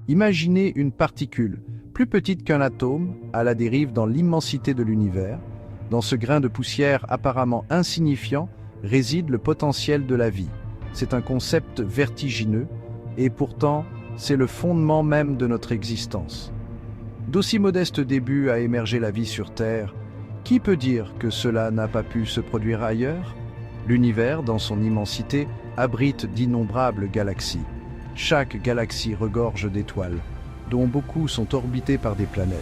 Imaginez une particule, plus petite qu'un atome, à la dérive dans l'immensité de l'univers. Dans ce grain de poussière apparemment insignifiant réside le potentiel de la vie. C'est un concept vertigineux, et pourtant, c'est le fondement même de notre existence. D'aussi modestes débuts a émergé la vie sur Terre. Qui peut dire que cela n'a pas pu se produire ailleurs? L'univers, dans son immensité, abrite d'innombrables galaxies. Chaque galaxie regorge d'étoiles, dont beaucoup sont orbitées par des planètes.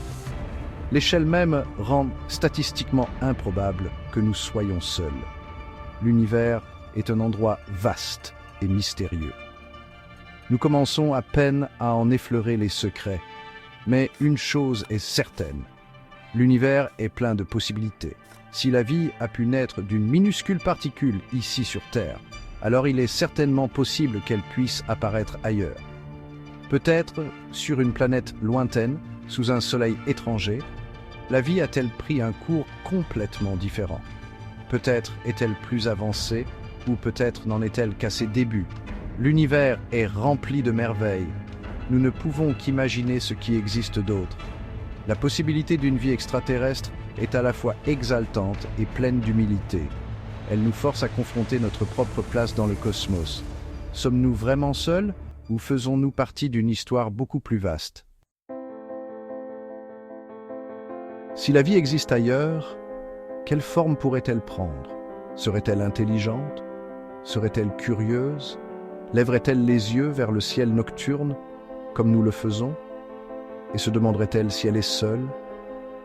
L'échelle même rend statistiquement improbable que nous soyons seuls. L'univers est un endroit vaste et mystérieux. Nous commençons à peine à en effleurer les secrets, mais une chose est certaine, l'univers est plein de possibilités. Si la vie a pu naître d'une minuscule particule ici sur Terre, alors il est certainement possible qu'elle puisse apparaître ailleurs. Peut-être sur une planète lointaine, sous un soleil étranger, la vie a-t-elle pris un cours complètement différent. Peut-être est-elle plus avancée, ou peut-être n'en est-elle qu'à ses débuts. L'univers est rempli de merveilles. Nous ne pouvons qu'imaginer ce qui existe d'autre. La possibilité d'une vie extraterrestre est à la fois exaltante et pleine d'humilité. Elle nous force à confronter notre propre place dans le cosmos. Sommes-nous vraiment seuls ou faisons-nous partie d'une histoire beaucoup plus vaste? Si la vie existe ailleurs, quelle forme pourrait-elle prendre? Serait-elle intelligente? Serait-elle curieuse? Lèverait-elle les yeux vers le ciel nocturne, comme nous le faisons? Et se demanderait-elle si elle est seule?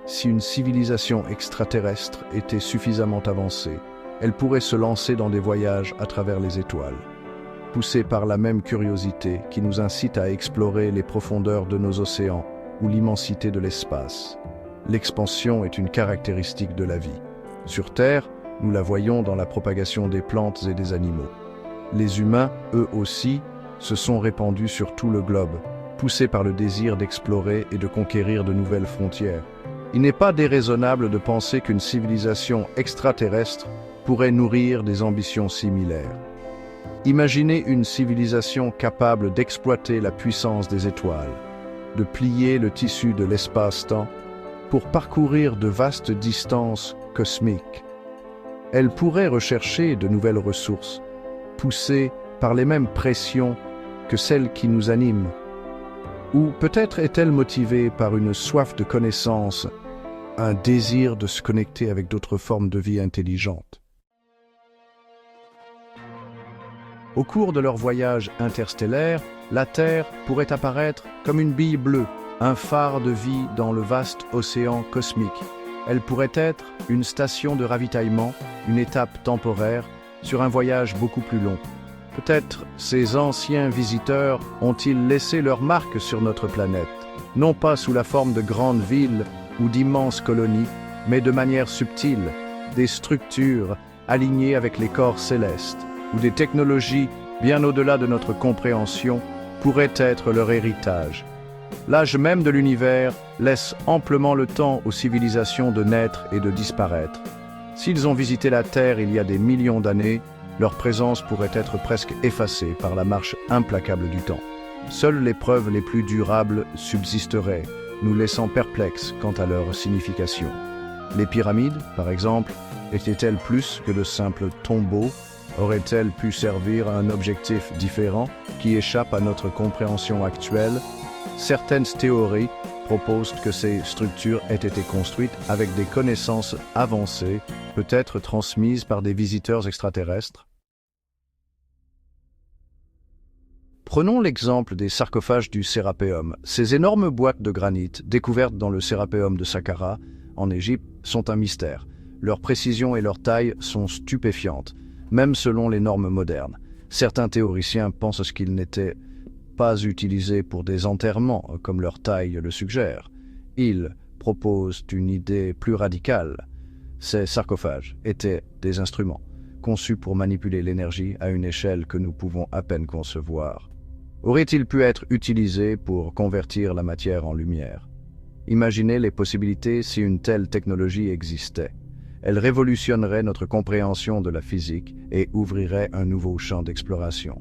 Si une civilisation extraterrestre était suffisamment avancée, elle pourrait se lancer dans des voyages à travers les étoiles, poussée par la même curiosité qui nous incite à explorer les profondeurs de nos océans ou l'immensité de l'espace. L'expansion est une caractéristique de la vie. Sur Terre, nous la voyons dans la propagation des plantes et des animaux. Les humains, eux aussi, se sont répandus sur tout le globe, poussés par le désir d'explorer et de conquérir de nouvelles frontières. Il n'est pas déraisonnable de penser qu'une civilisation extraterrestre pourrait nourrir des ambitions similaires. Imaginez une civilisation capable d'exploiter la puissance des étoiles, de plier le tissu de l'espace-temps pour parcourir de vastes distances cosmiques. Elle pourrait rechercher de nouvelles ressources, poussée par les mêmes pressions que celles qui nous animent. Ou peut-être est-elle motivée par une soif de connaissance, un désir de se connecter avec d'autres formes de vie intelligentes. Au cours de leur voyage interstellaire, la Terre pourrait apparaître comme une bille bleue, un phare de vie dans le vaste océan cosmique. Elle pourrait être une station de ravitaillement, une étape temporaire, sur un voyage beaucoup plus long. Peut-être ces anciens visiteurs ont-ils laissé leur marque sur notre planète, non pas sous la forme de grandes villes ou d'immenses colonies, mais de manière subtile, des structures alignées avec les corps célestes, où des technologies bien au-delà de notre compréhension pourraient être leur héritage. L'âge même de l'univers laisse amplement le temps aux civilisations de naître et de disparaître. S'ils ont visité la Terre il y a des millions d'années, leur présence pourrait être presque effacée par la marche implacable du temps. Seules les preuves les plus durables subsisteraient, nous laissant perplexes quant à leur signification. Les pyramides, par exemple, étaient-elles plus que de simples tombeaux? Auraient-elles pu servir à un objectif différent qui échappe à notre compréhension actuelle? Certaines théories proposent que ces structures aient été construites avec des connaissances avancées, peut-être transmises par des visiteurs extraterrestres. Prenons l'exemple des sarcophages du Sérapéum. Ces énormes boîtes de granit, découvertes dans le Sérapéum de Saqqara, en Égypte, sont un mystère. Leur précision et leur taille sont stupéfiantes, même selon les normes modernes. Certains théoriciens pensent qu'ils n'étaient pas utilisés pour des enterrements, comme leur taille le suggère. Ils proposent une idée plus radicale. Ces sarcophages étaient des instruments, conçus pour manipuler l'énergie à une échelle que nous pouvons à peine concevoir. Auraient-ils pu être utilisés pour convertir la matière en lumière? Imaginez les possibilités si une telle technologie existait. Elle révolutionnerait notre compréhension de la physique et ouvrirait un nouveau champ d'exploration.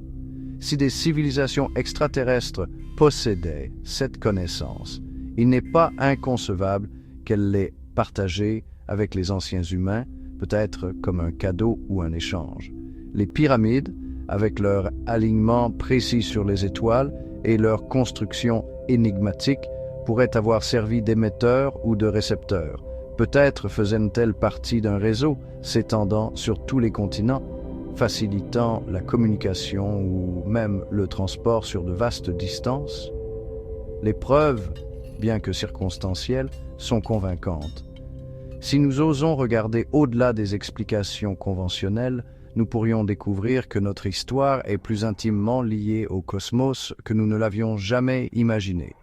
Si des civilisations extraterrestres possédaient cette connaissance, il n'est pas inconcevable qu'elles l'aient partagée avec les anciens humains, peut-être comme un cadeau ou un échange. Les pyramides, avec leur alignement précis sur les étoiles et leur construction énigmatique, pourraient avoir servi d'émetteurs ou de récepteurs. Peut-être faisaient-elles partie d'un réseau s'étendant sur tous les continents, facilitant la communication ou même le transport sur de vastes distances. Les preuves, bien que circonstancielles, sont convaincantes. Si nous osons regarder au-delà des explications conventionnelles, nous pourrions découvrir que notre histoire est plus intimement liée au cosmos que nous ne l'avions jamais imaginé.